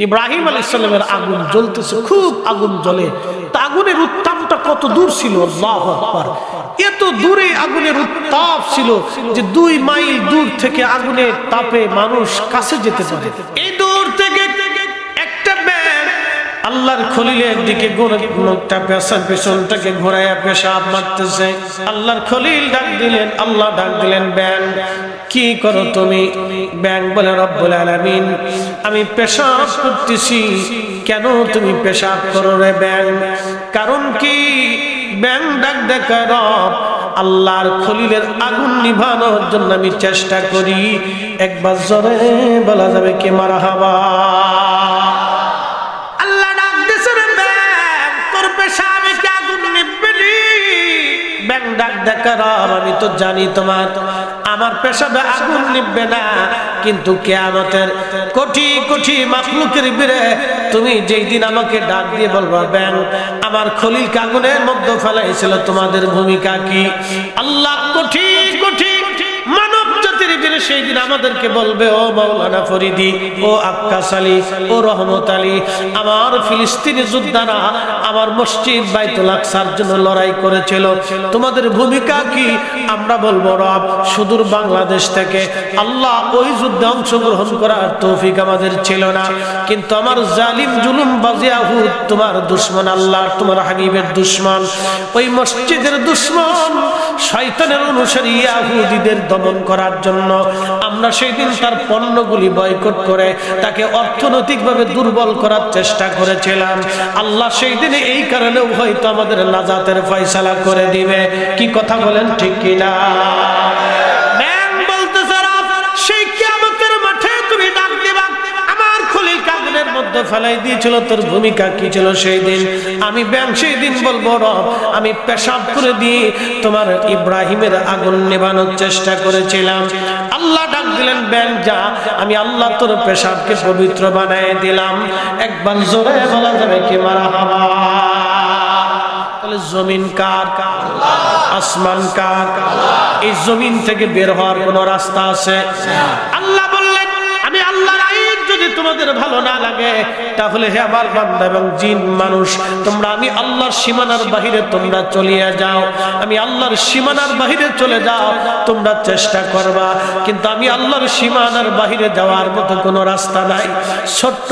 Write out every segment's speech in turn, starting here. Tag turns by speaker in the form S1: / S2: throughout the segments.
S1: ইব্রাহিম আলাইহিস সালামের আগুন জ্বলতেছে, খুব আগুন জ্বলে। তা আগুনের উত্তাপটা কত দূর ছিল, আল্লাহু আকবার! এত দূরে আগুনের উত্তাপ ছিল যে 2 মাইল দূর থেকে আগুনের তাপে মানুষ কাছে যেতে পারে। এই দূর থেকে একটা ব্যাঙ আল্লাহর খলিলের দিকে গোটা পেছনটাকে ঘোরাইয়া পেশাব মারতেছে। আল্লাহর খলিল ডাক দিলেন, আল্লাহ ডাক দিলেন, ব্যাঙ কি করো তুমি? ব্যাঙ বলে, রব্বুল আলামিন, আমি পেশাব করতেছি। কেন তুমি পেশাব করো রে ব্যাঙ? কারণ কি? ব্যাঙ ডাক দেখা, রব, আল্লাহর খলিলের আগুন নিভানোর জন্য আমি চেষ্টা করি। একবার জোরে বলা যাবে কি মারহাবা? আল্লাহ ডাক দিছে, রে ব্যাঙ, তোর পেশাবে কি আগুন নিভবে নি? ব্যাঙ ডাক দেখা, রব, আমি তো জানি আমার পেশাবে আগুন নিভবে না, কিন্তু কিয়ামতের কোটি কোটি মাখলুকের ভিড়ে তুমি যেই দিন আমাকে ডাক দিয়ে বলবা, ব্যাঙ, আমার খলিল আগুনের মধ্যে ফেলাইছিল, তোমাদের ভূমিকা কি? আল্লাহ কোটি কোটি মানব জাতির ভিড়ে সেই দিন আমাদেরকে বলবে, ও মাওলানা ফরিদি, ও আক্কাস আলী, ও রহমত আলী, আমার ফিলিস্তিনি যোদ্ধারা আমার মসজিদ বাইতুল আকসার জন্য লড়াই করেছিল, তোমাদের ভূমিকা কি? আমরা বলবো, রব, সুদূর বাংলাদেশ থেকে আল্লাহ ওই যুদ্ধে অংশগ্রহণ করার তৌফিক আমাদের ছিল না, কিন্তু আমার জালিম জুলুমবাজ ইয়াহুদ তোমার দুশমন, আল্লাহ তোমার হাবিবের দুশমন, ওই মসজিদের দুশমন, শয়তানের অনুসারী ইয়াহুদীদের দমন করার জন্য আমরা সেই দিন তার পণ্যগুলি বয়কট করে তাকে অর্থনৈতিকভাবে দুর্বল করার চেষ্টা করেছিলাম। আল্লাহ সেই দিনে এই কারণেও হয়তো আমাদের নাজাতের ফয়সালা করে দিবে। কি কথা বলেন, ঠিক কিনা? ব্যাঙ বলতেছে, রব, সেই কিয়ামতের মাঠে তুমি ডাক দিবা, আমার খলিল আগুনের মধ্যে ফেলাই দিয়েছিল, তোর ভূমিকা কি ছিল সেই দিন? আমি ব্যাঙ সেই দিন বলবো, রব, আমি পেশাব করে দিয়ে তোমার ইব্রাহিমের আগুন নেভানোর চেষ্টা করেছিলাম। আল্লাহ ডাক দিলেন, ব্যাঙ, যা, আমি আল্লাহ তোর পেশাবকে পবিত্র বানায় দিলাম। একবার জোরে বলা যাবে কি মারহাবা? তাহলে জমিন কার? আসমান কার? এই জমিন থেকে বের হওয়ার কোন রাস্তা আছে? আল্লাহ বললেন, আমি আল্লাহর আইন যদি তোমাদের ভালো না লাগে, তাহলে হে আমার বান্দা এবং জিন মানুষ, তোমরা আমি আল্লাহর সীমানার বাহিরে তোমরা চলিয়ে যাও। আমি আল্লাহর সীমানার বাহিরে চলে যাও, তোমরা চেষ্টা করবা, কিন্তু আমি আল্লাহর সীমানার বাহিরে যাওয়ার মতো কোনো রাস্তা নাই। ছোট্ট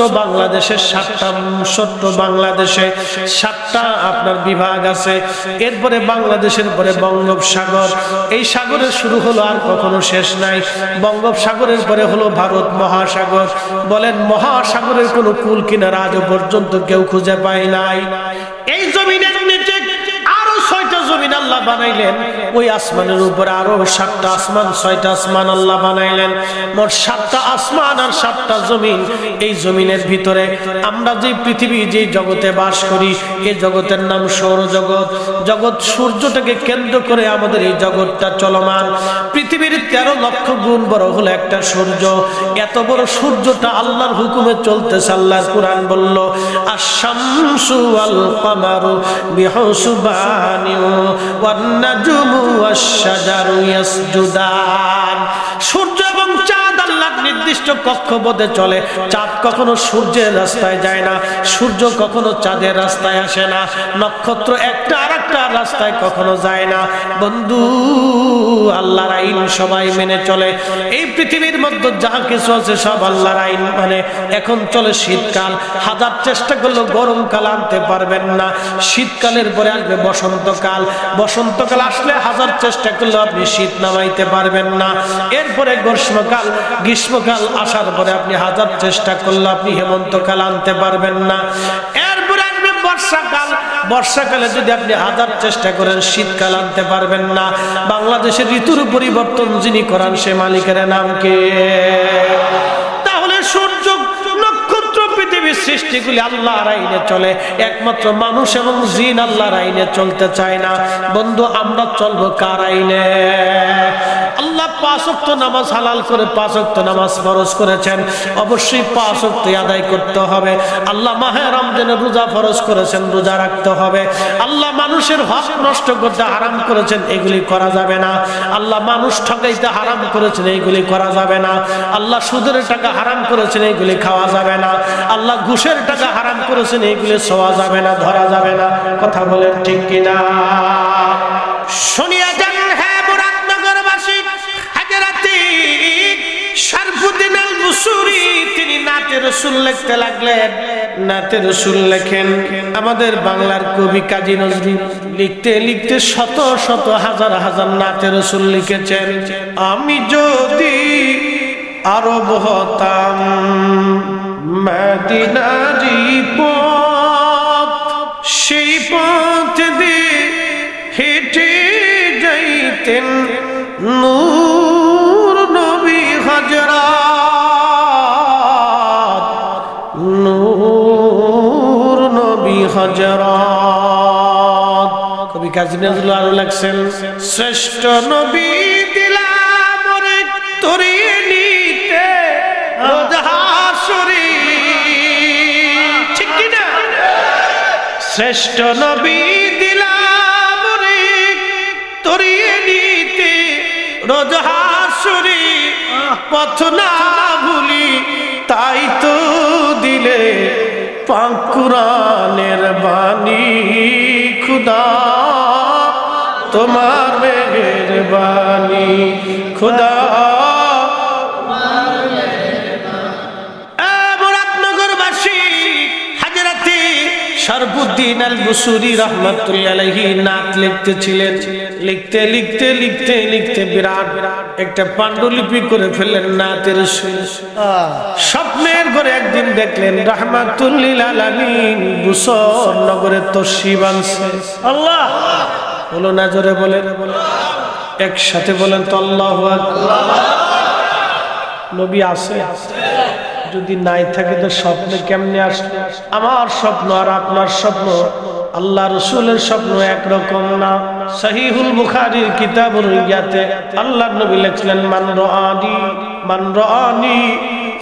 S1: বাংলাদেশের 7টা আপনার বিভাগ আছে। এরপরে বাংলাদেশের পরে বঙ্গোপসাগর, এই সাগরের শুরু হলো আর কখনো শেষ নাই। বঙ্গোপসাগরের পরে হলো ভারত মহাসাগর। বলেন, মহাসাগরের কোনো কুল কিনারা আজ পর্যন্ত কেউ খুঁজে পায় নাই। এই জমিনের নিচে আরো 6টা জমিন আল্লাহ বানাইলেন, ওই আসমানের উপরে আরো 7টা আসমান, 6টা আসমান আল্লাহ বানাইলেন। মোট 7টা আসমান আর 7টা জমিন। এই জমিনের ভিতরে আমরা যে পৃথিবী, যে জগতে বাস করি, এই জগতের নাম সৌরজগৎ। জগৎ সূর্যটাকে কেন্দ্র করে আমাদের এই জগৎটা চলমান। পৃথিবীর 13 লক্ষ গুণ বড় হলো একটা সূর্য। এত বড় সূর্যটা আল্লাহর হুকুমে চলতেছে। আল্লাহর কোরআন বলল, আশ-শামসু ওয়াল কামারু বিহুসবানি ওয়ান নাজমু ওয়াশ-শাজারু ইয়াসজুদান। সূর্য এবং চাঁদ আল্লাহর নির্দিষ্ট কক্ষপথে চলে। চাঁদ কখনো সূর্যের রাস্তায় যায় না, সূর্য কখনো চাঁদের রাস্তায় আসে না, নক্ষত্র একটা আরেকটা রাস্তায় কখনো যায় না। বন্ধু, আল্লাহর আইন সবাই মেনে চলে। এই পৃথিবীর মধ্যে যা কিছু আছে সব আল্লাহর আইন মানে। এখন চলে শীতকাল, হাজার চেষ্টা করলেও গরমকাল আনতে পারবেন না। শীতকালের পরে আসবে বসন্তকাল, বসন্তকাল আসলে হাজার চেষ্টা করলেও আপনি শীত নামাইতে পারবেন না। এরপরে গ্রীষ্মকাল, গ্রীষ্মকাল আসার পরে আপনি হাজার চেষ্টা করলে আপনি হেমন্তকাল আনতে পারবেন না। এরপরে আসবে বর্ষাকাল, বর্ষাকালে যদি আপনি হাজার চেষ্টা করেন শীতকাল আনতে পারবেন না। বাংলাদেশের ঋতুর পরিবর্তন যিনি করান সে মালিকের নাম কে? তাহলে সূর্য, নক্ষত্র, পৃথিবীর সৃষ্টিগুলি আল্লাহর আইনে চলে। একমাত্র মানুষ এবং জিন আল্লাহর আইনে চলতে চায় না। বন্ধু, আমরা চলবো কার আইনে? আল্লাহ 5 ওয়াক্ত নামাজ হালাল করে 5 ওয়াক্ত নামাজ ফরজ করেছেন, অবশ্যই 5 ওয়াক্ত আদায় করতে হবে। আল্লাহ মাহে রমজানের রোজা ফরজ করেছেন, রোজা রাখতে হবে। আল্লাহ মানুষের হক নষ্ট করতে হারাম করেছেন, এগুলি করা যাবে না। আল্লাহ মানুষ ঠকাইতে হারাম করেছেন, এইগুলি করা যাবে না। আল্লাহ সুদের টাকা হারাম করেছেন, এইগুলি খাওয়া যাবে না। আল্লাহ ঘুষের টাকা হারাম করেছেন, এগুলো ছোঁয়া যাবে না, ধরা যাবে না। কথা বলেন ঠিক কিনা? শুনিয়া যান হে মুরাদনগরবাসী, হাজরাতে শরফুদ্দীন আল বুসুরি তিনি নাতে রাসূল লিখতে লাগলেন। নাতে রাসূল লেখেন আমাদের বাংলার কবি কাজী নজরুল, লিখতে লিখতে শত শত হাজার হাজার নাতে রাসূল লিখেছেন। আমি যদি আরব হতাম মদিনারি পথ, সেই পথ দিয়ে হেঁটে যাইতেন নূর নবী হযরত, নূর নবী হযরত। কবি কাজী নজরুল আরো লাগছেন, শ্রেষ্ঠ নবী দিলাম ওরে তরিয়ে নিতে রোজ হাসরে। ঠিক কি না? শ্রেষ্ঠ নবী দিলাম ওরে তরিয়ে নিতে রোজ হাসরে, পথ না ভুলি তাই তো দিলে পাক কুরআনের বাণী। খুদা তোমার মেহেরবানি, খুদা মুরাদনগরবাসী। হাজরাতে শরফুদ্দীন আল বুসুরি রাহমাতুল্লাহি আলাইহি নাত লিখতেছিলেন। লিখতে লিখতে লিখতে লিখতে বিরাট একটা পাণ্ডুলিপি করে ফেললেন নাতের রাসূল। স্বপ্নের ঘরে একদিন দেখলেন রাহমাতুল লিল আলামিন বুসর নগরে তশরিফ আনছে। আল্লাহ বলো না, জোরে বলেন, একসাথে বলেন তো আল্লাহু আকবার। নবী আছে? যদি নাই থাকে তো স্বপ্নে কেমনে আসলো? আমার স্বপ্ন আর আপনার স্বপ্ন, আল্লাহ রাসূলের স্বপ্ন একরকম না। সহিহুল বুখারীর কিতাবুল ইয়াতে আল্লাহর নবী লিখলেন, মান রাআনি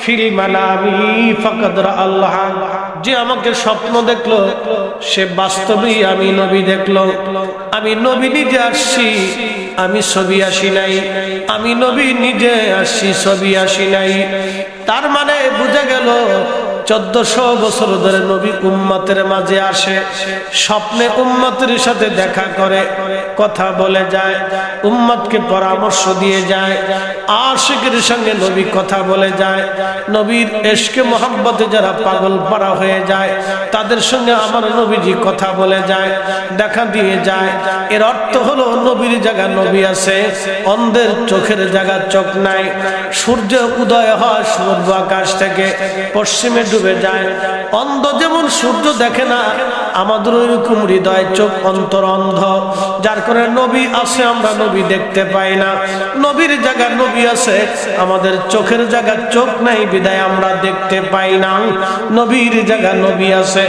S1: ফিল মানামি ফাকাদ রা আল্লাহ। যে আমাকে স্বপ্ন দেখলো সে বাস্তবেই আমি নবী দেখলো। আমি নবী নিজে আসছি, আমি ছবি আসি নাই। আমি নবী নিজে আসছি, ছবি আসি নাই। তার মানে বুঝা গেল 1400 বছর ধরে নবী উম্মতের মাঝে আসে, স্বপ্নে উম্মতের সাথে দেখা করে, কথা বলে যায়, উম্মতকে পরামর্শ দিয়ে যায়। আশিকের সঙ্গে নবী কথা বলে যায়। নবীর ইশকে মোহাব্বতে যারা পাগল পারা হয়ে যায় তাদের সঙ্গে আমার নবীজি কথা বলে যায়, দেখা দিয়ে যায়। এর অর্থ হলো নবীর জায়গা নবী আছে, অন্ধের চোখের জায়গা চোখ নাই। সূর্য উদয় হয় সমুদ্র আকাশ থেকে পশ্চিমে ডুবে যায়। অন্ধ যেমন সূর্য দেখে না, আমাদের ওইরকম হৃদয় চোখ অন্তর অন্ধ, যার কারণে নবী আছে আমরা নবী দেখতে পাই না। নবীর জায়গা নবী আছে, আমাদের চোখের জায়গা চোখ নাই বিদায় আমরা দেখতে পাই না। নবীর জায়গা নবী আছে,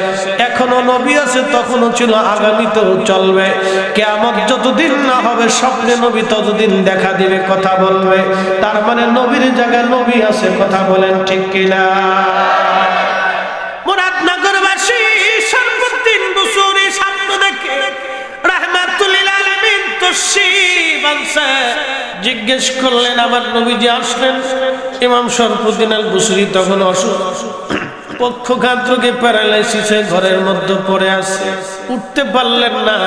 S1: এখনো নবী আছে, তখনও ছিল, আগামীতেও চলবে। কিয়ামত যতদিন না হবে স্বপ্নে নবী ততদিন দেখা দিবে, কথা বলবে। তার মানে নবীর জায়গা নবী আছে, কথা বলেন ঠিক কিনা? মুরাদনগরবাসী শরফুদ্দীন বুসুরি স্বপ্ন দেখে রাহমাতুল লিল আলামিন তশরিফ আনছে। জিজ্ঞেস করলেন আমার নবীজি আসলেন। ইমাম শরফুদ্দীন আল বুসুরি তখন অসুস্থ, পক্ষঘাত রোগে প্যারালাইসিসে ঘরের মধ্যে পড়ে আছে, উঠতে পারলেন না।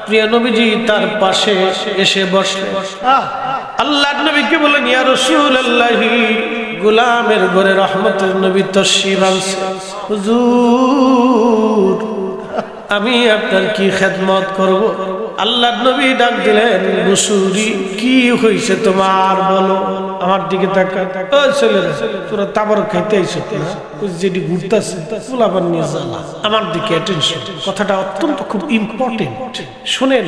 S1: প্রিয় নবীজি তার পাশে এসে বসলেন। আল্লাহর নবীকে বলেন, ইয়া রাসূলুল্লাহি, গোলামের ঘরে রহমতের নবী তশরিফ আনছে। হুজুর আমি আপনার কি খেদমত করব? আল্লাহর নবী ডাক দিলেন, বুসুরি কি হয়েছে তোমার, বলো। আমার দিকে তাকা, ও ছেলেরা তোরা তাবর খাইতে আইছো না, যেটি ঘুরতেছে ফুলাবার নিয়ে যা, আমার দিকে অ্যাটেনশন। কথাটা অত্যন্ত খুব ইম্পর্টেন্ট, শুনেন।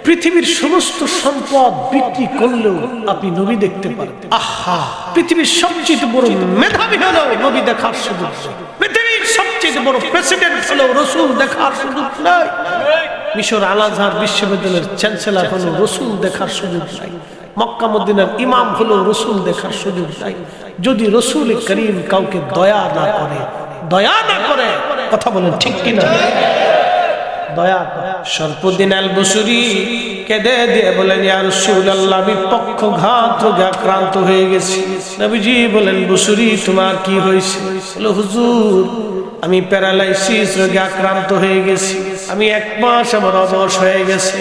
S1: পৃথিবীর সমস্ত সম্পদ বিক্রি করলেও আপনি নবী দেখতে পারেন। আহা, পৃথিবীর সবচেয়ে বড় মেধাবী হলো নবী দেখার সুযোগ। পৃথিবীর সবচেয়ে বড় প্রেসিডেন্ট হলো রাসূল দেখার সুযোগ নাই। মিশর আল আজহার বিশ্ববিদ্যালয়ের চ্যান্সেলর হলো রাসূল দেখার সুযোগ নাই। মক্কা মদিনার ইমাম হলো রাসূল দেখার সুযোগ নাই। যদি রাসূল করিম কাউকে দয়া না করে, কথা বলেন ঠিক কিনা? দয়া। শরফুদ্দীন আল বুসুরি কেঁদে দিয়ে বলেন ইয়া রাসূলুল্লাহ আমি পক্ষঘাত রোগে আক্রান্ত হয়ে গেছি। নবীজি বলেন বুসুরি তোমার কি হয়েছে? বলে হুজুর আমি প্যারালাইসিস রোগে আক্রান্ত হয়ে গেছি, আমি 1 মাস আমার অবশ হয়ে গেছে,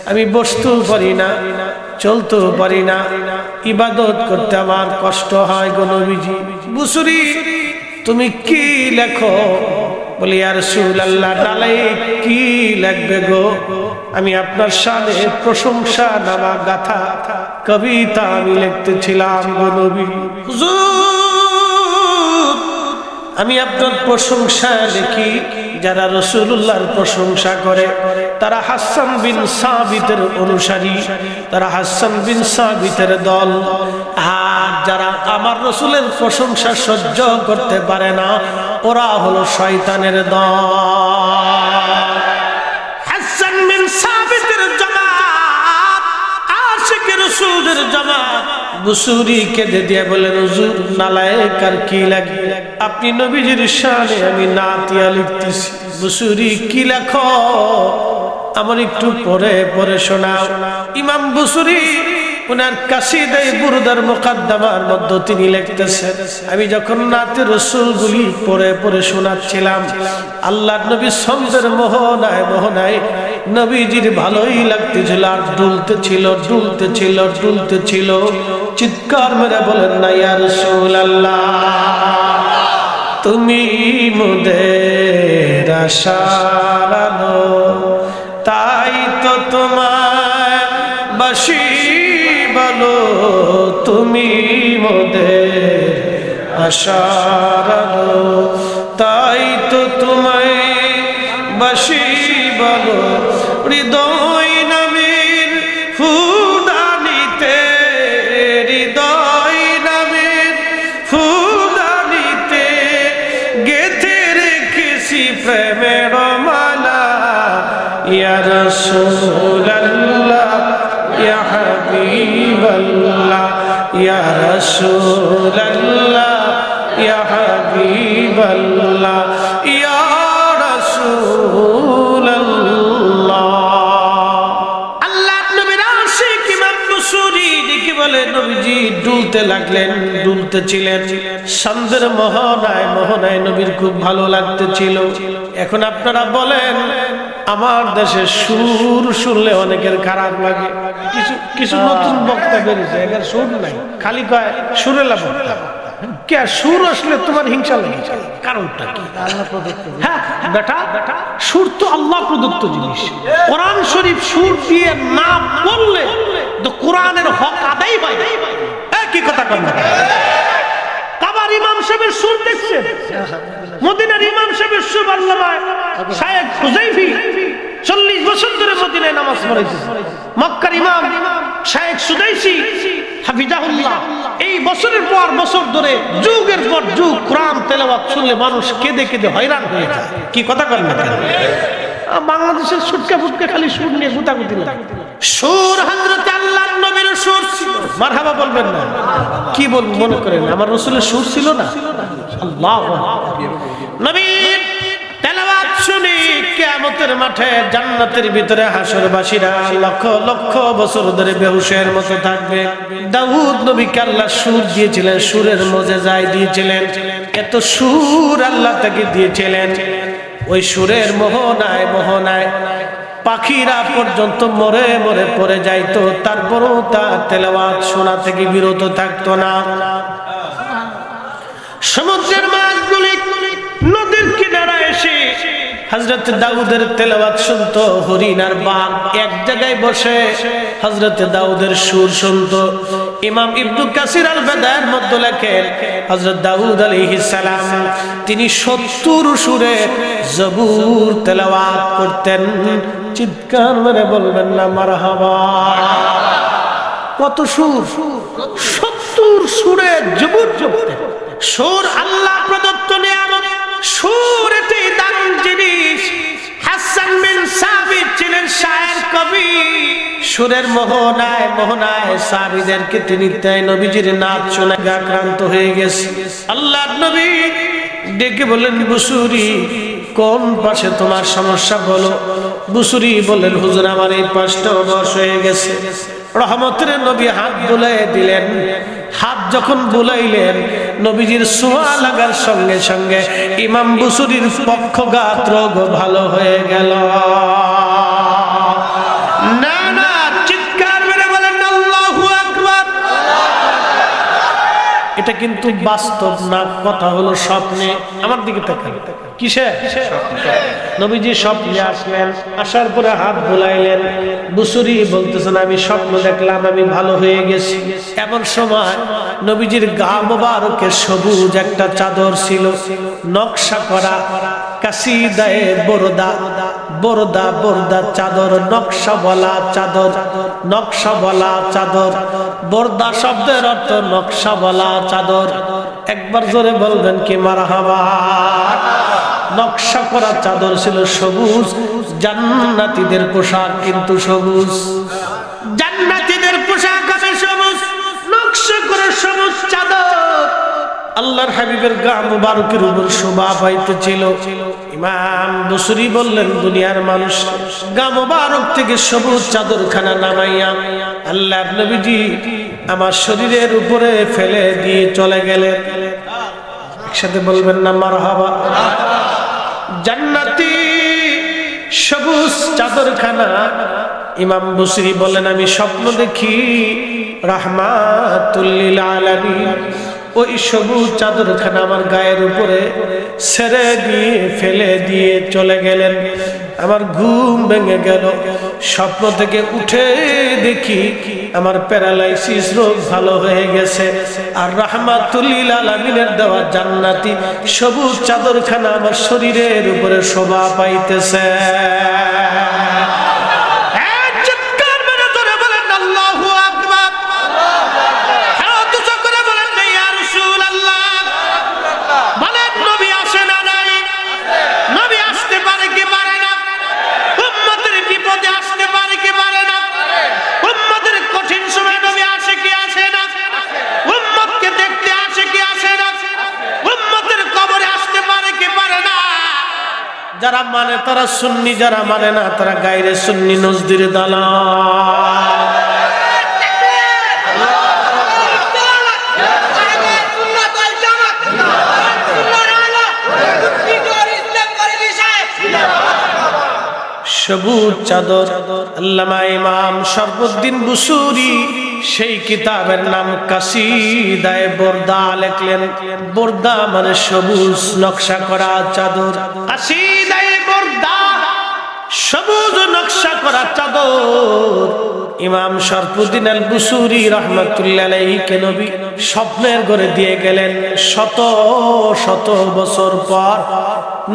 S1: আমি বসতেও পারি না, চলতেও পারি না, ইবাদত করতে আমার কষ্ট হয় গো নবীজি। বুসুরি তুমি কি লেখো? বলি ইয়া রাসূলুল্লাহ ডালাই কি লাগবে গো? আমি আপনার শানে প্রশংসা নামা গাথা কবিতা আমি লিখতেছিলাম গো নবী। হুজুর আমি আপনার প্রশংসা লিখি, যারা রাসূলুল্লাহর প্রশংসা করে তারা হাসান বিন সাবিতের অনুসারী, তারা হাসান বিন সাবিতের দল। আর যারা আমার রাসূলের প্রশংসা সহ্য করতে পারে না ওরা হলো শয়তানের দল। হাসান বিন সাবিতের জামাত, আশিকের রাসূলের জামাত। বুসুরি কেঁদে দিয়ে বলেন হুজুর নালায়েক আর কি লাগে? আপনি নবীজির শানে আমি নাতিয়া লিখতেছি। বুসুরি কি লেখো? আমার একটু পরে পরে শোনাও। ইমাম বুসুরি উনার কাসিদায়ে বুরদার মুকদ্দমার মধ্যে তিনি লিখতেছেন আমি যখন নাতে রাসূলগুলি পরে পরে শোনাচ্ছিলাম আল্লাহর নবী ছন্দের মোহনায় মোহনায় নবীজির ভালোই লাগতেছিল আর দুলতেছিল দুলতেছিল দুলতেছিল। চিৎকার মেরে বলেন না ইয়া রাসূলুল্লাহ তুমি মোদের আশার আলো, তাই তো তোমার বাসি বলো তুমি মোদের আশার আলো, তাই তো তোমায় বাসি বলো। হৃদয় নবীর ফুলদানিতে, হৃদয় নবীর ফুলদানিতে গেঁথে রেখেছি প্রেমের মালা। ইয়া রাসূলুল্লাহ ইয়া হাবিবাল্লাহ ইয়া রাসূলুল্লাহ ইয়া হাবিবাল্লাহ ইয়া রাসূলুল্লাহ। আল্লাহর নবীর আশিক ইমাম বুসুরি দেখি বলে নবীজি দুলতে লাগলেন, দুলতেছিলেন। সন্দের মোহনায় মোহনায় নবীর খুব ভালো লাগতেছিল। এখন আপনারা বলেন আমার দেশে সুর শুনলে অনেকের খারাপ লাগে। কিছু কিছু নতুন বক্তা বেরিয়েছে এদের সুর নাই, খালি কয় সুরেলা বক্তা। কে সুর আসলে তোমার হিংসা লাগে? কারণটা কি? হ্যাঁ বেটা, সুর তো আল্লাহ প্রদত্ত জিনিস। কোরআন শরীফ সুর দিয়ে না বললে তো কোরআনের হক আদায় পায়। কি কথা কন? কাবার ইমাম সাহেবের সুর দেখছেন? মদিনার ইমাম সাহেবের সুর আল্লামা শায়েখ হুযাইফি 40 বছর ধরে মদিনায় নামাজ পড়াইছে। মক্কার ইমাম শায়েখ সুদাইসি হাফিজাহুল্লাহ এই বছরের পর বছর ধরে যুগের পর যুগ কোরআন তেলাওয়াত শুনলে মানুষ কেঁদে কেঁদে হয়রান হয়ে যায়। কি কথা কন না? বাংলাদেশের সুটকা ফুটকা খালি সুর নিয়ে গুতাগুতি লাগে। সুর হযরত আল্লাহর নবীর সুর ছিল। মারহাবা বলবেন না? কি বলবো মনে করেন আমার রাসূলের সুর ছিল না? আল্লাহু আকবার। নবীর তেলাওয়াত শুনি কিয়ামতের মাঠে জান্নাতের ভিতরে হাসরবাসীরা লক্ষ লক্ষ বছর ধরে বেহুশের মতো থাকবে। দাউদ নবীকে আল্লাহ সুর দিয়েছিলেন, সুরের মুজিজায় দিয়েছিলেন। এত সুর আল্লাহ তাকে দিয়েছিলেন, ওই সুরের মোহনায় মোহনায় পাখিরা পর্যন্ত মরে মরে পড়ে যাইতো, তারপরও তার তেলাওয়াত শোনা থেকে বিরত থাকতো না। সমুদ্রের মাছগুলি নদীর কিনারায় এসে হযরত দাউদের তেলাওয়াত শুনতো। হরিণ আর বাঘ এক জায়গায় বসে হযরত দাউদের সুর শুনতো। ইমাম ইবনে কাসির আল বাদায়ের মধ্যে লেখেন হযরত দাউদ আলাইহিস সালাম তিনি 70 সুরে জবুর তেলাওয়াত করতেন। চিৎকার মেরে বলবেন না মারহাবা। কত সুর? 70 সুরে জবুর জপতেন। সুর আল্লাহ প্রদত্ত নিয়ামত। সুর এটি দারুণ জিনিস। হাসান বিন সাবিত ছিলেন শায়ের কবি। সুরের মোহনায় মোহনায় সাহাবীদেরকে তিনি তাই নবীজির নাচ শুনে আক্রান্ত হয়ে গেছে। আল্লাহর নবী ডেকে বলেন বুসুরি কোন পাশে তোমার সমস্যা বলো। বুসুরি বললেন, হুজুর আমার এই পাশটা বয়স হয়ে গেছে। রহমতের নবী হাত বুলাই দিলেন। হাত যখন বুলাইলেন, নবীজির ছোঁয়া লাগার সঙ্গে সঙ্গে ইমাম বুসুরির পক্ষঘাত রোগ ভালো হয়ে গেল। না না, চিৎকার মেরে বলেন আল্লাহু আকবার। এটা কিন্তু বাস্তব না, কথা হলো স্বপ্নে। আমার দিকে তাকান, কিসে? নবীজি স্বপ্নে আসলেন, আসার পরে হাত বুলাইলেন। বুসুরি বলতেছেন, আমি স্বপ্ন দেখলাম আমি ভালো হয়ে গেছি। এমন সময় নবীজির গা মোবারকে সবুজ একটা চাদর ছিল, নকশা করা, কাসিদায়ে বোরদা, বোরদা বোরদা চাদর, নকশা বলা চাদর, নকশা বলা চাদর। বোরদা শব্দের অর্থ নকশা বলা চাদর। একবার জোরে বলবেন কি মারহাবা। নকশা করা চাদর ছিল সবুজ। জান্নাতীদের পোশাক কিন্তু সবুজ। জান্নাতীদের পোশাক হবে সবুজ, নকশা করা সবুজ চাদর। আল্লাহর হাবিবের গা মুবারকের উপর শোভা পাইতেছিল। ইমাম বুসরি বললেন, দুনিয়ার মানুষ গা মুবারক থেকে সবুজ চাদরখানা নামাইয়া আল্লাহর নবীজি আমার শরীরের উপরে ফেলে দিয়ে চলে গেলেন। একসাথে বলবেন না মারহাবা। জান্নাতি সবুজ চাদরখানা। ইমাম বুসরি বলেন, আমি স্বপ্ন দেখি রাহমাতুল লিল আলামিন ওই সবুজ চাদরখানা আমার গায়ের উপরে ছেড়ে দিয়ে ফেলে দিয়ে চলে গেলেন। আমার ঘুম ভেঙে গেল। স্বপ্ন থেকে উঠে দেখি আমার প্যারালাইসিস রোগ ভালো হয়ে গেছে, আর রাহমাতুল লিল আলামিনের দেওয়া জান্নাতি সবুজ চাদরখানা আমার শরীরের উপরে শোভা পাইতেছে। যারা মানে তারা সুন্নি, যারা মানে না তারা গায়রে সুন্নি নজদির দালাল। সবুজ চাদর। আল্লামা ইমাম শরফুদ্দীন বুসুরি সেই কিতাবের নাম কাসিদায়ে বোরদা লিখলেন। বোরদা মানে সবুজ নকশা করা চাদর। কাসিদায়ে বোরদা, সবুজ নকশা করা চাদর। ইমাম শরফুদ্দীন আল বুসুরি রাহমাতুল্লাহ আলাইহি নবী স্বপ্নের ঘরে দিয়ে গেলেন। শত শত বছর পর,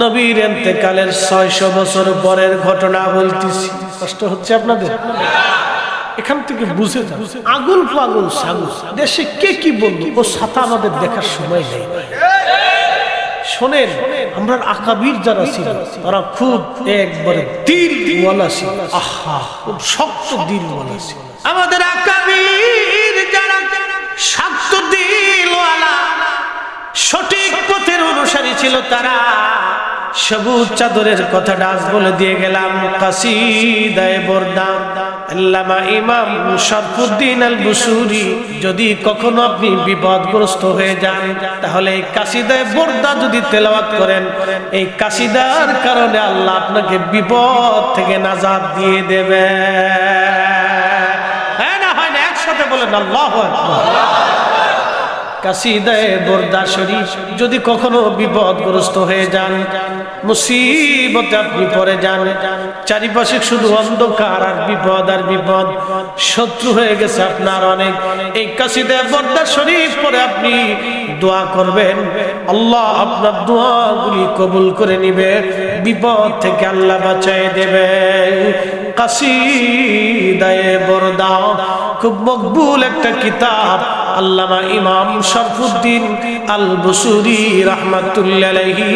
S1: নবীর ইন্তেকালের 600 বছর পরের ঘটনা বলতেছি। কষ্ট হচ্ছে আপনাদের? এখান থেকে বুঝে যান, আগুল পাগল সাগুল দেশে কে কি বলল ও ছাতা আমাদের দেখার সময় নেই। শোনেন, আমরা আকাবির যারা ছিল তারা খুব একবারে দিলওয়ালা ছিল। আহা, খুব শক্ত দিলওয়ালা ছিল। আমাদের আকাবির যারা শক্ত দিলওয়ালা, সঠিক পথের অনুসারী ছিল, তারা সবুজ চাদরের কথাটা আজ বলে দিয়ে গেলাম। কাসিদায়ে বোরদা। আল্লামা ইমাম শরফুদ্দীন আল বুসুরি, যদি কখনো আপনি বিপদগ্রস্ত হয়ে যান, তাহলে এই কাসিদায়ে বোরদা যদি তেলাওয়াত করেন, এই কাসিদার কারণে আল্লাহ আপনাকে বিপদ থেকে নাজাত দিয়ে দেবে। হ্যাঁ না হয় না? একসাথে বলেন আল্লাহু আকবার। কাসিদায়ে বোরদা শরীফ যদি কখনো বিপদগ্রস্ত হয়ে যান, মুসিবতে আপনি পড়ে যান, চারিপাশে শুধু অন্ধকার আর বিপদ আর বিপদ, শত্রু হয়ে গেছে আপনার অনেক, এই কাসিদায়ে বোরদা শরীফ পড়ে আপনি দোয়া করবেন, আল্লাহ আপনার দোয়াগুলি কবুল করে নিবে, বিপদ থেকে আল্লাহ বাঁচিয়ে দেবে। কাসিদায়ে বোরদা খুব মকবুল একটা কিতাব। আল্লামা ইমাম শরফুদ্দীন আল বুসুরি রাহমাতুল্লাহ আলাইহি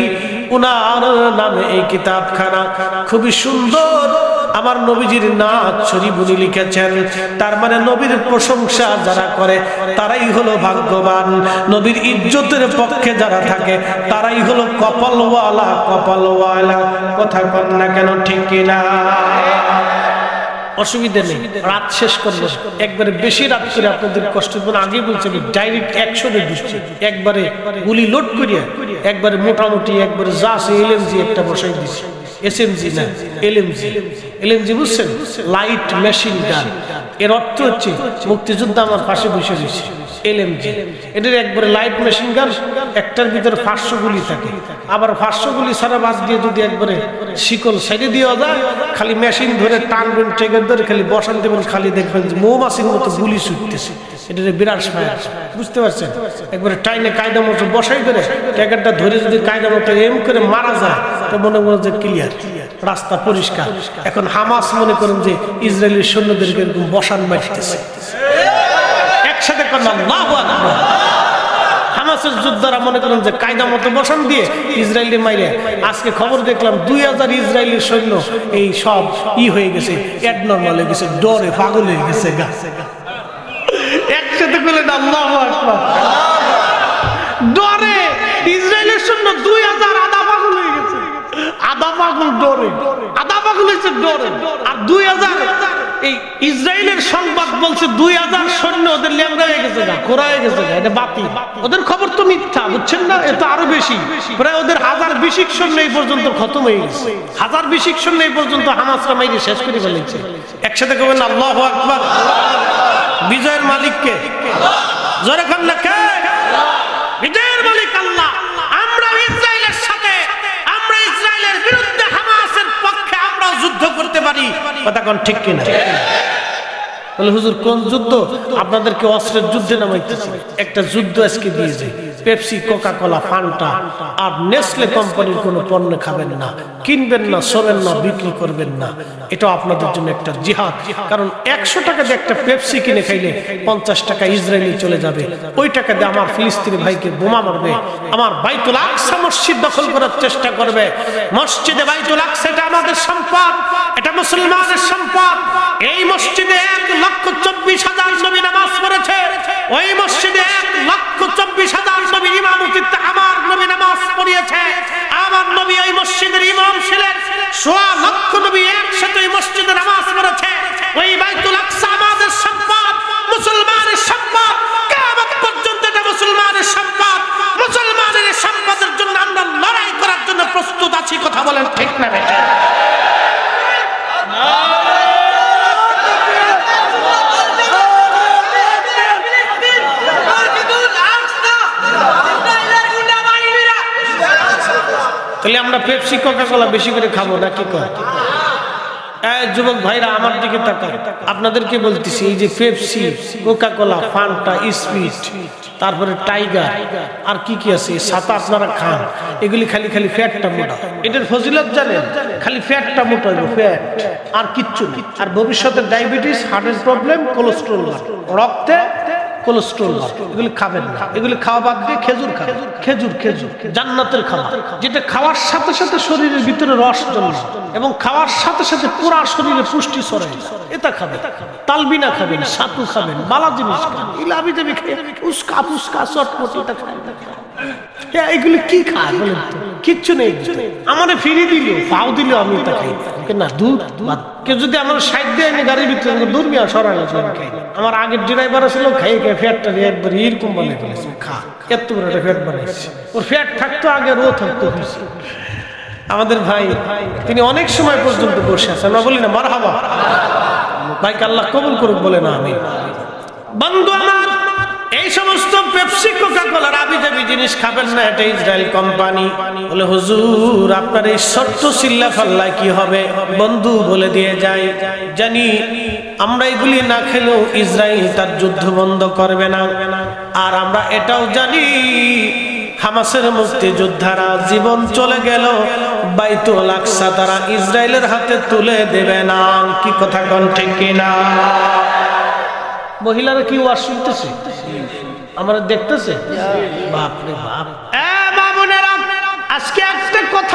S1: উনার নামে এই কিতাবখানা খুবই সুন্দর আমার নবীজির নাত শরীফ উনি লিখেছেন। তার মানে নবীর প্রশংসা যারা করে তারাই হলো ভাগ্যবান, নবীর ইজ্জতের পক্ষে যারা থাকে তারাই হলো কপালওয়ালা। কপালওয়ালা কথা কন না কেন, ঠিক কিনা? অসুবিধা নেই, রাত শেষ করবো, একবারে বেশি রাত করে আপনাদের কষ্ট দেবেন। আগে বলছি আমি ডাইরেক্ট অ্যাকশনে ঢুকছি, একবারে গুলি লোড করিয়া একবারে মোটামুটি একবারে যা আছে এলএমজি একটা বসাই দিচ্ছি। এসএমজি না, এলএমজি। এলএমজি বুঝছেন? Light machine gun. এর অর্থ হচ্ছে মুক্তিযোদ্ধা আমার পাশে বসে রয়েছে, এলএমজি। এটার একবারে লাইট মেশিন গান, একটার ভিতরে 500 গুলি থাকে। আবার 500 গুলি ছাড়া বাদ দিয়ে যদি একবারে শিকল সাইডে দেওয়া যায়, খালি মেশিন ধরে টানবেন, ট্রেগার ধরে খালি বসান দেবেন, খালি দেখবেন যে মৌমাছির মতো গুলি ছুটতেছে। এটা বিরাট ফায়ার, বুঝতে পারছেন? একবারে টাইনে কায়দা মতো বসাই করে ট্রেগারটা ধরে যদি কায়দা মতো এম করে মারা যায় তো মনে করেন যে ক্লিয়ার, রাস্তা পরিষ্কার। এখন হামাস মনে করেন যে ইসরায়েলের সৈন্যদেরকে এরকম বসান মারতেছে, একসাথে করেন আল্লাহু আকবার। হামাসের যোদ্ধারা মনে করেন যে কায়দা মতো বসান দিয়ে ইসরায়েলি মাইরে। আজকে খবর দেখলাম 2000 ইসরায়েলের সৈন্য এই সব হয়ে গেছে, অ্যাডনর্মাল হয়ে গেছে, ডরে পাগল হয়ে গেছে। একসাথে বলেন আল্লাহু আকবার। ডরে ইসরায়েলের সৈন্য 2000 আধা পাগল হয়ে গেছে, আধা পাগল ডরে, আধা পাগল হয়েছে ডরে। আর 2000 এই ইসরায়েলের সংবাদ বলছে 2000 সৈন্য ওদের ল্যাংড়া হয়ে গেছে, খোরা হয়ে গেছে। এটা বাতি, ওদের খবর তো মিথ্যা, বুঝছেন না? এটা আরো বেশি, প্রায় ওদের 1020 সৈন্য এই পর্যন্ত খতম হয়ে গেছে। 1020 সৈন্য এই পর্যন্ত হামাসরা মাইরে শেষ করে ফেলেছে। একসাথে কবেন আল্লাহু আকবার। বিজয়ের মালিক কে? জোরে কোন না কে? বিজয়ের মালিক আল্লাহ। আমরা ইসরায়েলের সাথে, আমরা ইসরায়েলের বিরুদ্ধে হামাসের পক্ষে আমরা যুদ্ধ করতে পারি, কথা কোন ঠিক কিনা? বলে হুজুর কোন যুদ্ধ? আপনাদেরকে অস্ত্রের যুদ্ধে নামাইতেছি। একটা যুদ্ধ আজকে দিয়ে যায়, পেপসি, কোকা কোলা, ফান্টা আর নেসলে কোম্পানির কোনো পণ্য খাবেন না, কিনবেন না, শোবেন না, বিক্রি করবেন না। এটা আপনাদের জন্য একটা জিহাদ। কারণ 100 টাকা দিয়ে একটা পেপসি কিনে খাইলে 50 টাকা ইসরায়েলি চলে যাবে। ওই টাকা দিয়ে আমার ফিলিস্তিনি ভাইকে বোমা মারবে, আমার বাইতুল আকসা মসজিদ দখল করার চেষ্টা করবে। মসজিদে বাইতুল আকসা এটা আমাদের সম্পদ, এটা মুসলমানের সম্পদ। এই মসজিদে 1,24,000 নবী নামাজ পড়েছে। ওই মসজিদে 1,24,000 নবী ইমামতিতে আমার নবী নামাজ পড়িয়েছে। আমার নবী ওই মসজিদের ইমাম ছিলেন। 1.25 লক্ষ নবী একসাথে ওই মসজিদে নামাজ পড়েছে। ওই বাইতুল আকসা আমাদের সম্পদ, মুসলমানের সম্পদ। কিয়ামত পর্যন্ত এটা মুসলমানের সম্পদ। মুসলমানের সম্পদের জন্য আমরা লড়াই করার জন্য প্রস্তুত আছি, কথা বলেন ঠিক না বেটা? তাহলে আমরা পেপসি, কোকা কোলা বেশি করে খাবো না, কি কয়? যুবক ভাইরা আমার দিকে তাকান, আপনাদেরকে বলতেছি, এই যে Pepsi, Coca Cola, Fanta, Sprite, তারপরে টাইগার আর কি কি আছে, সাতা আপনারা খান, এগুলি খালি খালি ফ্যাটটা মোটা। এটার ফজিলত জানেন? খালি ফ্যাটটা মোটা হইব, ফ্যাট আর কিচ্ছু না। আর ভবিষ্যতে ডায়াবেটিস, হার্টের প্রবলেম, কোলেস্ট্রল, রক্তে কোলেস্ট্রল, এগুলি খাবেন না। এগুলি খাওয়া বাদ দিয়ে খেজুর খাবেন। খেজুর, খেজুর জান্নাতের খাবার, যেটা খাওয়ার সাথে সাথে শরীরের ভিতরে রস জন্মায় এবং খাওয়ার সাথে সাথে পুরা শরীরে পুষ্টি ছড়ায়। এটা খাবেন। তালবিনা খাবেন, সাতু খাবেন, বালা জিনিস খাবেন, ইলাবি দেবী খাবেন, উস্কা ফুসকা চটপটি, এটা খাবেন। এগুলি কি খায় বলেন তো? কিচ্ছু নেই। আমার ফিরি দিল, পাও দিল, আমি তা খাই না। দুধ কেউ যদি আমার সাইড দিয়ে আমি গাড়ির ভিতরে দূর মিয়া সরাই খাই। আমার আগের ড্রাইভার ছিল, খাই খাই ফ্যাটটা একবার এরকম বানিয়ে ফেলেছে। খা, এত বড় একটা ফ্যাট বানাইছে। ওর ফ্যাট থাকতো আগে, আর ও থাকতো। আমাদের ভাই তিনি অনেক সময় পর্যন্ত বসে আছে। আমরা বলি না মারহাবা, ভাইকে আল্লাহ কবুল করুক, বলে না আমি। বন্ধু আমার, এই সমস্ত পেপসি, কোকা কোলার আবিজাবি জিনিস খাবেন না, এটা ইসরায়েল কোম্পানি। বলে হুজুর আপনার এই ছোট্ট চিল্লা ফাল্লায় কি হবে? বন্ধু বলে দিয়ে যায়, জানি আমরা এগুলি না খেলেও ইসরায়েল তার যুদ্ধ বন্ধ করবে না। আর আমরা এটাও জানি হামাসের মুক্তিযোদ্ধারা জীবন চলে গেল, বাইতুল আকসা তারা ইসরায়েলের হাতে তুলে দেবে না। কি কথা কোন ঠিক কিনা? মহিলারা কি ওয়াজ শুনতেছে? আমরা দেখতেছে? বাপ রে বাপ। বাবুনেরা, আজকে একটা কথা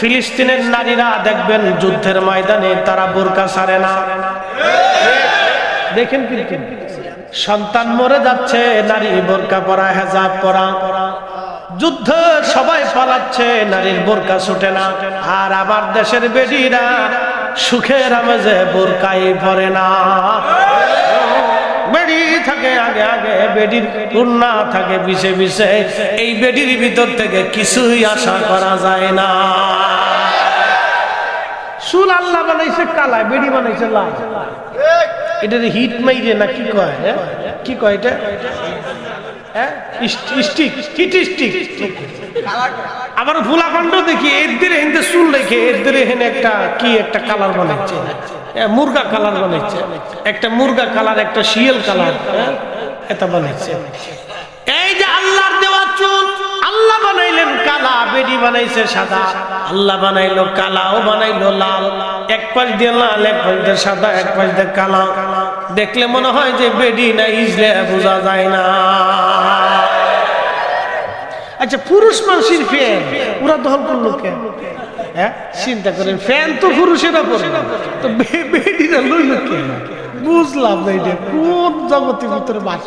S1: ফিলিস্তিনের নারীরা দেখবেন যুদ্ধের ময়দানে তারা বোরকা ছাড়ে না। দেখেন কিন্তু সন্তান মরে যাচ্ছে, নারী বোরকা পরা, হেজাব পরা। যুদ্ধ সবাই পালাচ্ছে, নারীর বোরকা ছুটে না। আর আবার দেশের বেডিরা সুখের আমেজে বোরকাই পরে না। বেডি থাকে আগে আগে, বেডির কন্যা থাকে পিছে পিছে। এই বেডির ভিতর থেকে কিছুই আশা করা যায় না। চুল আল্লাহ বানাইছে কালা, বেডি বানাইছে লাল। এটা হিট মাইরে না কি কয়? কি কয় এটা? আবার ফুলাকাণ্ড দেখি এদের হেনতে চুল রেখে এদের হেনে একটা কি একটা কালার বানাইছে, মুরগা কালার বানাইছে, একটা মুরগা কালার, একটা শিয়াল কালার, এটা বানাইছে। এই যে আল্লাহর দেওয়া চুল, আল্লাহ বানাইলেন কালা, বেডি বানাইছে সাদা। আল্লাহ বানাইলো কালা, ও বানাইলো লাল। এক পাশ দিয়ে লাল, এক পাশ দিয়ে সাদা, এক পাশ দিয়ে কালা। দেখলে মনে হয় যে বেডি না ইজলে, বোঝা যায় না। আচ্ছা, পুরুষ মানুষের ফ্যান ওরা দখল করলো কেন? চিন্তা করেন, ফ্যান তো পুরুষেরা পরে, তো বেডিরা লইল কেন? বুঝলাম না এটা কোন জগতের ভিতরে বাস।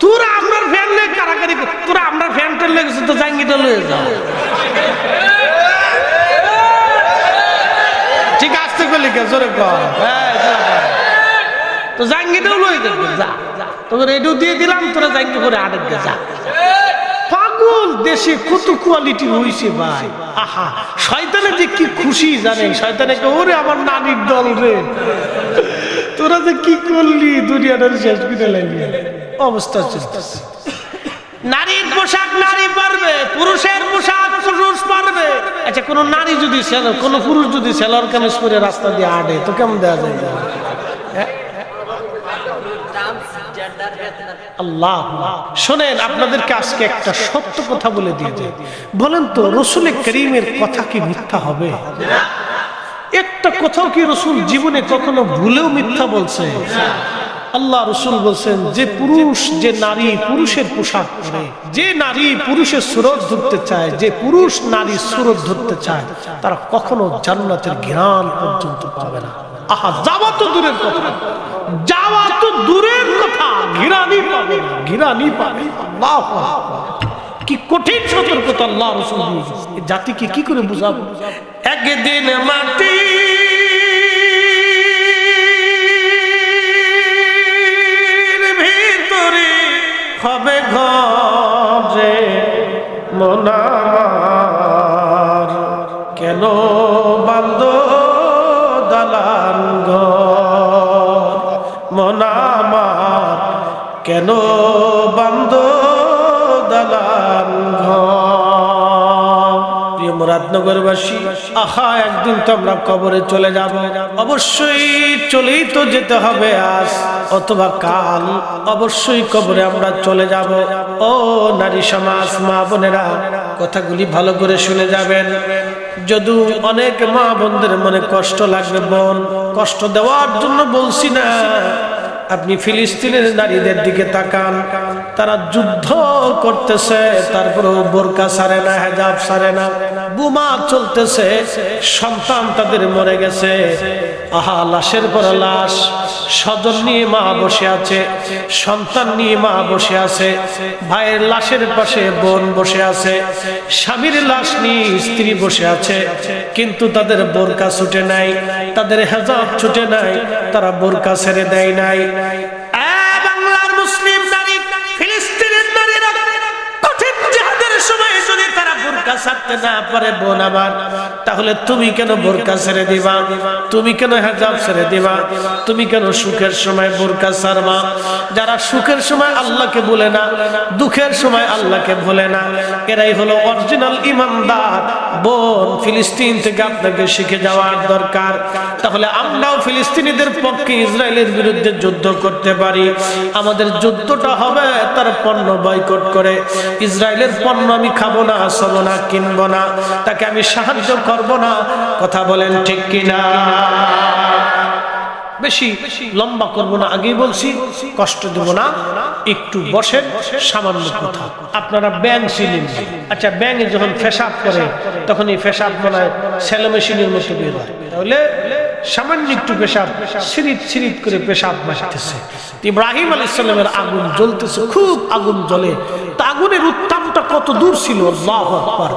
S1: তোরা আপনার ফ্যান লে কারাকারি, তোরা আমরা ফ্যানটা লেগেছে তো জাঙ্গিটা লয়ে যাও। ঠিক আসতে করলি কে জোরে কর, তো জাঙ্গিটাও লয়ে যাবে, যা তোর এটাও দিয়ে দিলাম, তোরা জাঙ্গি করে আরেক গে যা। পাগল দেশে কত কোয়ালিটি হইছে ভাই। আহা, শয়তানে যে কি খুশি জানেন, শয়তানে কে ওরে আমার নানির দল রে, তোরা যে কি করলি, দুনিয়াটার শেষ করে লাগলি অবস্থা চলতেছে। নারীর পোশাক নারী পারবে, পুরুষের পোশাক পুরুষ পারবে। আচ্ছা, কোন নারী যদি কোন পুরুষ যদি সেলার কামিজ পরে রাস্তা দিয়ে আড়ে তো কেমন দেওয়া যায়? আল্লাহ শোনেন, আপনাদেরকে আজকে একটা সত্য কথা বলে দিয়ে যায়। বলেন তো, রসুল করিমের কথা কি মিথ্যা হবে? একটা কথাও কি রসুল জীবনে কখনো ভুলেও মিথ্যা বলছে? আল্লাহ রসুল বলছেন, যে পুরুষ, যে নারী পুরুষের পোশাক পরে, যে নারী পুরুষের সুরত ধরতে চায়, যে পুরুষ নারী সুরত ধরতে চায়, তারা কখনো জান্নাতের ঘ্রাণ পর্যন্ত পাবে না। আহা, যাওয়া তো দূরের কথা, যাওয়া তো দূরের কথা, ঘিরানি পাবে না, ঘিরানি পাবে। আল্লাহু আকবার, কি কঠিন সতর্কতা আল্লাহ রাসূল দিয়েছে। জাতিকে কি করে বুঝাবো? একদিন মাটি ভিতরে হবে ঘরে মন আমার, কেন বান্দ দালান ঘর, মন আমার কেন বান্দ দালান ঘর। প্রিয় মুরাদনগরবাসী, আহা, একদিন তো আমরা কবরে চলে যাব, অবশ্যই চলেই তো যেতে হবে, আজ অথবা কাল অবশ্যই কবরে আমরা চলে যাব। ও নারী সমাজ, মা বোনেরা, কথাগুলি ভালো করে শুনে যাবেন। যদিও অনেক মা বোনদের মনে কষ্ট লাগবে, বোন, কষ্ট দেওয়ার জন্য বলছি না। আপনি ফিলিস্তিনের নারীদের দিকে তাকান, তারা যুদ্ধ করতেছে, তারপরেও বোরকা ছাড়ে না, হেজাব ছাড়ে না, বোমা চলতেছে, সন্তান তাদের মরে গেছে। আহা, লাশের পর লাশ, স্বজন নিয়ে মা বসে আছে, সন্তান নিয়ে মা বসে আছে, ভাইয়ের লাশের পাশে বোন বসে আছে, স্বামীর লাশ নিয়ে স্ত্রী বসে আছে, কিন্তু তাদের বোরকা ছুটে নাই, তাদের হেজাব ছুটে নাই, তারা বোরকা ছেড়ে দেয় নাই। বাংলার মুসলিম নারী, ফিলিস্তিনের নারীরা কঠিন জিহাদের সময় যদি তারা বোরকা ছাড়তে না পারে, বোন আমার, তাহলে তুমি কেন বোরকা ছেড়ে দিবা? তুমি কেন হেজাব ছেড়ে দিবা? তুমি কেন সুখের সময় বোরকা ছাড়বা? যারা সুখের সময় আল্লাহকে ভুলে না, দুঃখের সময় আল্লাহকে ভুলে না, এরাই হলো অরিজিনাল ইমানদার। বোন, ফিলিস্তিন থেকে আপনাকে শিখে যাওয়ার দরকার। তাহলে আমরাও ফিলিস্তিনিদের পক্ষে ইসরায়েলের বিরুদ্ধে যুদ্ধ করতে পারি। আমাদের যুদ্ধটা হবে তার পণ্য বয়কট করে। ইসরায়েলের পণ্য আমি খাবো না, আসবো না, কিনবো না, তাকে আমি সাহায্য করব না। কথা বলেন ঠিক কিনা? বেশি লম্বা করব না, আগেই বলছি কষ্ট দেব না, একটু বসেন। সামান্য কথা, আপনারা ব্যাং ছিলেন, আচ্ছা ব্যাঙে যখন পেশাব করে তখন এই পেশাব মনে হয় সেলো মেশিনের মতো বের হয়, তাহলে সামান্য একটু পেশাব সিরিত সিরিত করে পেশাব মারতেছে। ইব্রাহিম আলাইহিস সালামের আগুন জ্বলতেছে, খুব আগুন জ্বলে। তা আগুনের উত্তাপটা কত দূর ছিল, আল্লাহু আকবার!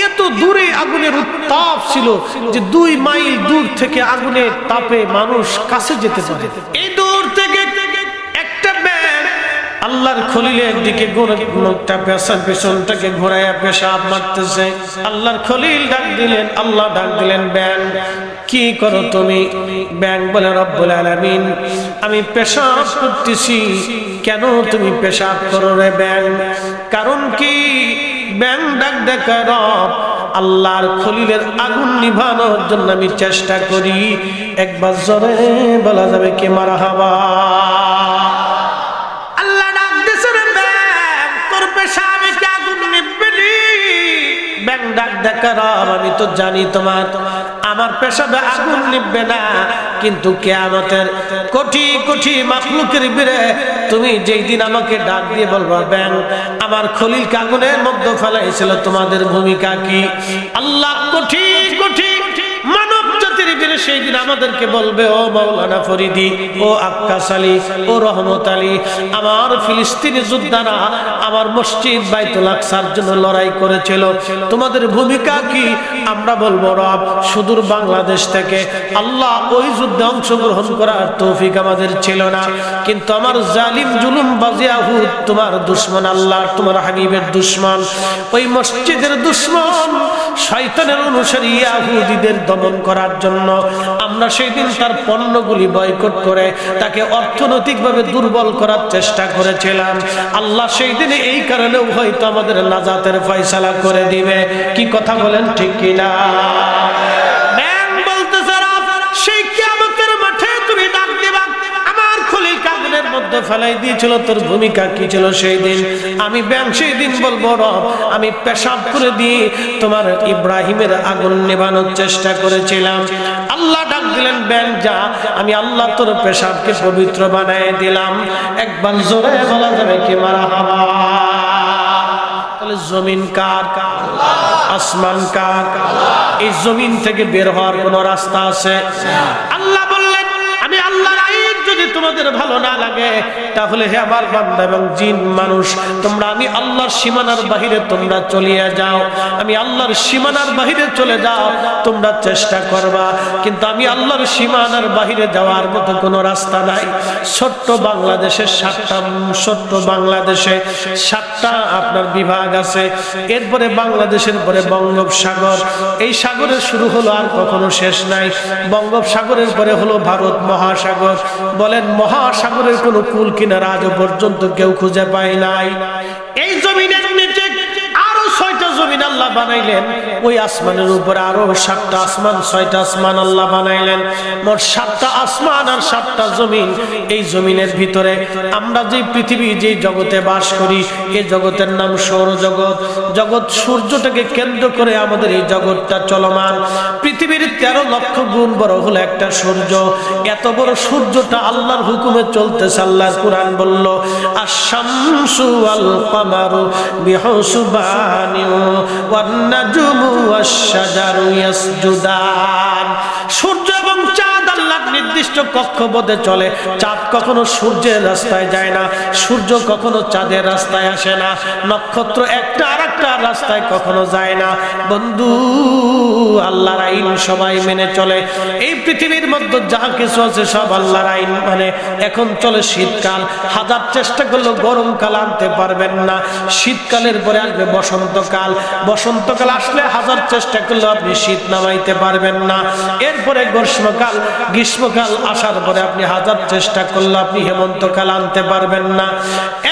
S1: এত দূরে আগুনের উত্তাপ ছিল যে 2 মাইল দূর থেকে আগুনের তাপে মানুষ কাছে যেতে পারে। এই দূর থেকে একটা ব্যাঙ আল্লাহর খলিলের দিকে গোটা পেছনটাকে ঘোরাইয়া পেশাব মারতেছে। আল্লাহর খলিল ডাক দিলেন, আল্লাহ ডাক দিলেন, ব্যাঙ কি করো তুমি? ব্যাঙ বলে, রব্বুল আলামিন, আমি পেশাব করতেছি। কেন তুমি পেশাব করো রে ব্যাঙ? কারণ কি? ব্যাঙ ডাক দেখা, রব, আল্লাহর খলিলের আগুন নিভানোর জন্য আমি চেষ্টা করি। একবার জোরে বলা যাবে কি মারহাবা? আল্লাহ ডাক দিছে, রে ব্যাঙ, তোর পেশাবে কি আগুন নিভবে নি? ব্যাঙ ডাক দেখা, রব, আমি তো জানি তোমার আমার পেশাবে আগুন নিভবে না, কিন্তু কিয়ামতের কোটি কোটি মাখলুকের ভিড়ে তুমি যেই দিন আমাকে ডাক দিয়ে বলবা, ব্যাঙ আমার খলিল আগুনের মধ্যে ফেলাইছিল, তোমাদের ভূমিকা কি? আল্লাহ কোটি কোটি মানব জাতির ভিড়ে সেই দিন আমাদেরকে বলবে, ও মাওলানা ফরিদি, ও আক্কাস আলী, ও রহমত আলী, আমার ফিলিস্তিনি যোদ্ধারা আমার মসজিদ বাইতুল আকসার জন্য লড়াই করেছিল, তোমাদের ভূমিকা কি? আমরা বলবো, রব, সুদূর বাংলাদেশ থেকে আল্লাহ ওই যুদ্ধে অংশগ্রহণ করার তৌফিক আমাদের ছিল না, কিন্তু আমার জালিম জুলুমবাজ ইয়াহুদ তোমার দুশমন, আল্লাহ তোমার হাবিবের দুশমন, ওই মসজিদের দুশমন শয়তানের অনুসারী ইয়াহুদীদের দমন করার জন্য আমরা সেই দিন তার পণ্যগুলি বয়কট করে তাকে অর্থনৈতিকভাবে দুর্বল করার চেষ্টা করেছিলাম। আল্লাহ সেই দিনে এই কারণেও হয়তো আমাদের নাজাতের ফয়সালা করে দিবে। কি কথা বলেন, ঠিক কিনা? ব্যাঙ বলতেছে, রব, সেই কিয়ামতের মাঠে তুমি ডাক দিবা, আমার খলিল আগুনের মধ্যে ফেলাই দিয়েছিল, তোর ভূমিকা কি ছিল সেই দিন? আমি ব্যাঙ সেই দিন বলবো, রব, আমি পেশাব করে দিয়ে তোমার ইব্রাহিমের আগুন নেভানোর চেষ্টা করেছিলাম। আল্লাহ ডাক দিলেন, ব্যাঙ যা, আমি আল্লাহ তোর পেশাবকে পবিত্র বানায় দিলাম। একবার জোরে বলা যাবে কি মারহাবা? তাহলে জমিন কার? আসমান কার? এই জমিন থেকে বের হওয়ার কোন রাস্তা আছে? আল্লাহ বললেন, আমি আল্লাহর আইন যদি তোমাদের ভালো না লাগে, তাহলে হে আমার বান্দা এবং জিন মানুষ, তোমরা আমি আল্লাহর সীমানার বাহিরে তোমরা চলিয়ে যাও। আমি আল্লাহর সীমানার বাহিরে চলে যাও, তোমরা চেষ্টা করবা, কিন্তু আমি আল্লাহর সীমানার বাহিরে যাওয়ার মতো কোনো রাস্তা নাই। ছোট্ট বাংলাদেশের 7টা আপনার বিভাগ আছে। এরপরে বাংলাদেশের পরে বঙ্গোপসাগর, এই সাগরের শুরু হলো আর কখনো শেষ নাই। বঙ্গোপসাগরের পরে হলো ভারত মহাসাগর। বলেন, মহাসাগরের কোনো কুল কিনারা আজ পর্যন্ত কেউ খুঁজে পায় নাই। এই জমিনের নিচে আরো 6টা জমিন আল্লাহ বানাইলেন, ওই আসমানের উপরে আরো 7টা আসমান, 6টা আসমান আল্লাহ বানাইলেন। মোট 7টা আসমান আর 7টা জমিন। এই জমিনের ভিতরে আমরা যে পৃথিবী, যে জগতে বাস করি, এই জগতের নাম সৌরজগৎ। জগৎ সূর্যটাকে কেন্দ্র করে আমাদের এই জগৎটা চলমান। পৃথিবীর 13 লক্ষ গুণ বড় হলো একটা সূর্য। এত বড় সূর্যটা আল্লাহর হুকুমে চলতেছে। আল্লাহর কোরআন বলল, আশ-শামসু ওয়াল কামারু বিহুসবানি ওয়ান নাজমু ওয়াশ-শাজারু ইয়াসজুদান। সূর্য এবং চাঁদ আল্লাহর নির্দিষ্ট কক্ষপথে চলে। চাঁদ কখনো সূর্যের রাস্তায় যায় না, সূর্য কখনো চাঁদের রাস্তায় আসে না, নক্ষত্র একটা আরেকটা রাস্তায় কখনো যায় না। বন্ধু, আল্লাহর আইন সবাই মেনে চলে। এই পৃথিবীর মধ্যে যা কিছু আছে সব আল্লাহর আইন মানে। এখন চলে শীতকাল, হাজার চেষ্টা করলেও গরমকাল আনতে পারবেন না। শীতকালের পরে আসবে বসন্তকাল, বসন্তকাল আসলে হাজার চেষ্টা করলেও আপনি শীত নামাইতে পারবেন না। এরপরে গ্রীষ্মকাল, গ্রীষ্মকাল আসার পরে আপনি হাজার চেষ্টা করলে আপনি হেমন্তকাল আনতে পারবেন না।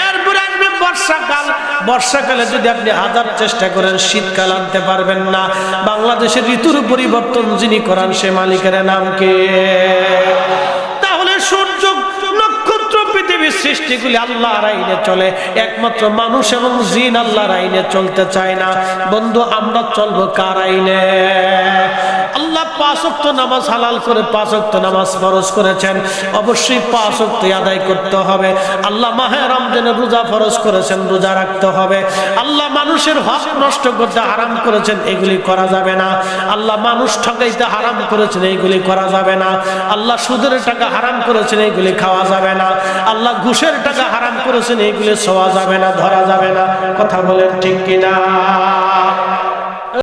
S1: এরপরে আসবে বর্ষাকাল, বর্ষাকালে যদি আপনি হাজার চেষ্টা করেন শীতকাল আনতে পারবেন না। বাংলাদেশের ঋতুর পরিবর্তন যিনি করান সে মালিকের নাম কে? তাহলে সূর্য, নক্ষত্র, পৃথিবীর সৃষ্টিগুলি আল্লাহর আইনে চলে। একমাত্র মানুষ এবং জিন আল্লাহর আইনে চলতে চায় না। বন্ধু, আমরা চলবো কার আইনে? আল্লাহ 5 ওয়াক্ত নামাজ হালাল করে 5 ওয়াক্ত নামাজ ফরজ করেছেন, অবশ্যই 5 ওয়াক্ত আদায় করতে হবে। আল্লাহ মাহে রমজানের রোজা ফরজ করেছেন, রোজা রাখতে হবে। আল্লাহ মানুষের হক নষ্ট করতে হারাম করেছেন, এগুলি করা যাবে না। আল্লাহ মানুষ ঠকাইতে হারাম করেছেন, এইগুলি করা যাবে না। আল্লাহ সুদের টাকা হারাম করেছেন, এইগুলি খাওয়া যাবে না। আল্লাহ ঘুষের টাকা হারাম করেছেন, এইগুলি ছোঁয়া যাবে না, ধরা যাবে না। কথা বলেন ঠিক কিনা?